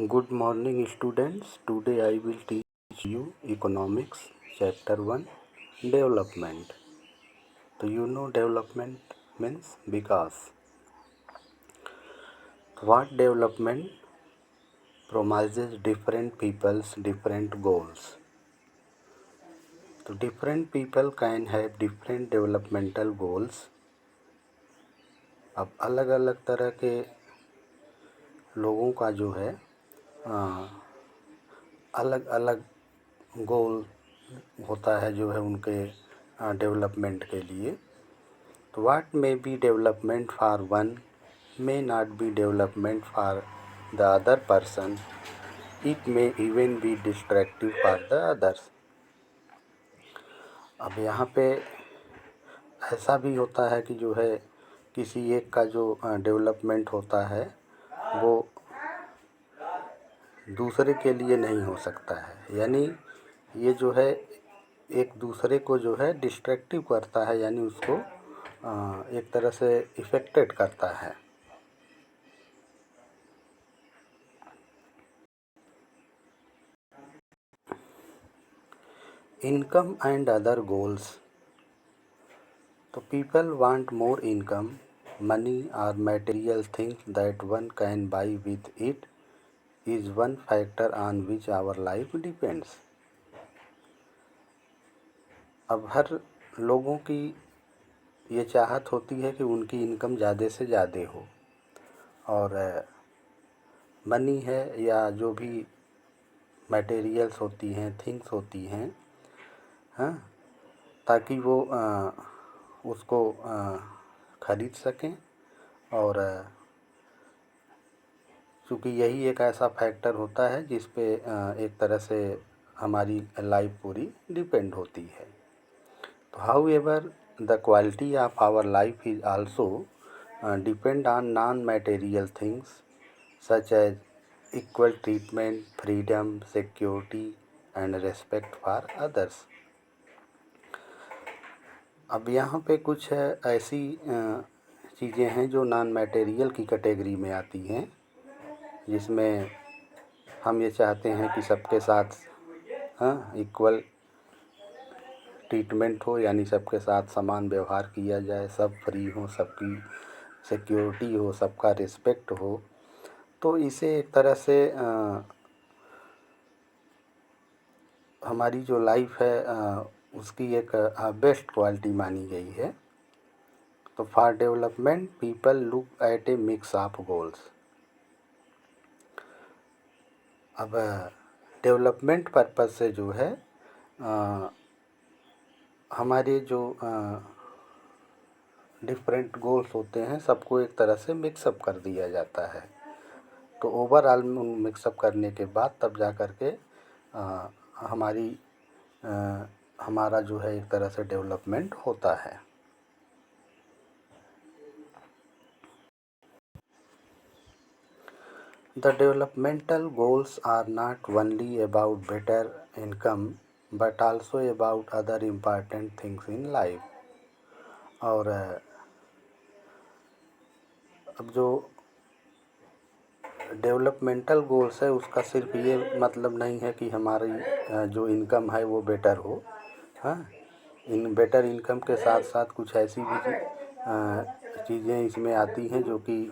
Good morning, students. Today I will teach you Economics, Chapter 1, Development. Do you know development means? Because what development promises different people's different goals. So different people can have different developmental goals. अब अलग अलग तरह के लोगों का जो है अलग अलग गोल होता है जो है उनके डेवलपमेंट के लिए. तो what may be development for one may not be development for the other person. It may even be destructive for the others. अब यहाँ पे ऐसा भी होता है कि जो है किसी एक का जो डेवलपमेंट होता है वो दूसरे के लिए नहीं हो सकता है. यानी ये जो है एक दूसरे को जो है डिस्ट्रैक्टिव करता है, यानी उसको एक तरह से इफ़ेक्टेड करता है. Income and other goals. तो people want more income, money और material things that one can buy with it is one factor on which our life depends. अब हर लोगों की ये चाहत होती है कि उनकी इनकम ज़्यादा से ज़्यादा हो, और मनी है या जो भी मटेरियल्स होती हैं, थिंग्स होती हैं, हाँ, ताकि वो उसको ख़रीद सकें. और चूँकि यही एक ऐसा फैक्टर होता है जिस पे एक तरह से हमारी लाइफ पूरी डिपेंड होती है. तो however the quality of our life is also depend on non material things such as equal treatment, freedom, security and respect for others. अब यहाँ पे कुछ ऐसी चीज़ें हैं जो नॉन मटेरियल की कैटेगरी में आती हैं, जिसमें हम ये चाहते हैं कि सबके साथ इक्वल ट्रीटमेंट हो, यानी सबके साथ समान व्यवहार किया जाए, सब फ्री हो, सबकी सिक्योरिटी हो, सबका रिस्पेक्ट हो. तो इसे एक तरह से हमारी जो लाइफ है उसकी एक बेस्ट क्वालिटी मानी गई है. तो for development people look at A mix of goals. अब डेवलपमेंट पर्पज़ से जो है हमारे जो डिफरेंट गोल्स होते हैं सबको एक तरह से मिक्सअप कर दिया जाता है. तो ओवरऑल मिक्सअप करने के बाद तब जा कर के हमारा जो है एक तरह से डेवलपमेंट होता है. The developmental goals are not only about better income but also about other important things in life. और अब जो डेवलपमेंटल गोल्स है उसका सिर्फ ये मतलब नहीं है कि हमारी जो इनकम है वो बेटर हो. हाँ, इन बेटर इनकम के साथ साथ कुछ ऐसी भी चीज़ें इसमें आती हैं जो कि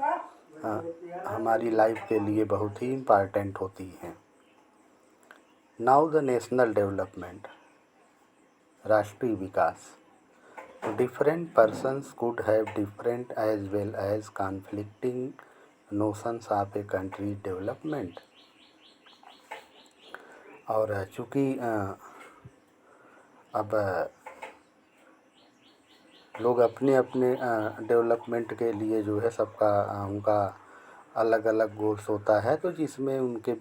हमारी लाइफ के लिए बहुत ही इम्पॉर्टेंट होती हैं. नाउ द नेशनल डेवलपमेंट, राष्ट्रीय विकास. Different persons could have different as well as conflicting notions of a country development. और चूँकि अब लोग अपने अपने डेवलपमेंट के लिए जो है सबका उनका अलग अलग गोल्स होता है, तो जिसमें उनके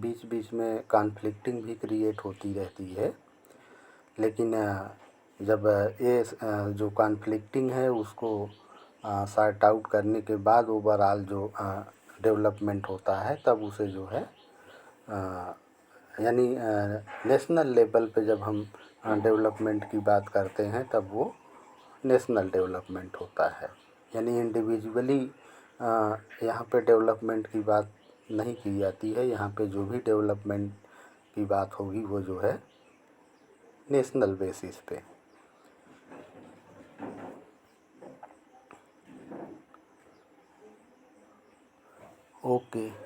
बीच बीच में कॉन्फ्लिक्टिंग भी क्रिएट होती रहती है. लेकिन जब ये जो कॉन्फ्लिक्टिंग है उसको सॉर्ट आउट करने के बाद ओवरऑल जो डेवलपमेंट होता है तब उसे जो है यानी नेशनल लेवल पे जब हम डेवलपमेंट की बात करते हैं तब वो नेशनल डेवलपमेंट होता है. यानी इंडिविजुअली यहाँ पे डेवलपमेंट की बात नहीं की जाती है। यहाँ पे जो भी डेवलपमेंट की बात होगी वो जो है नेशनल बेसिस पे। ओके।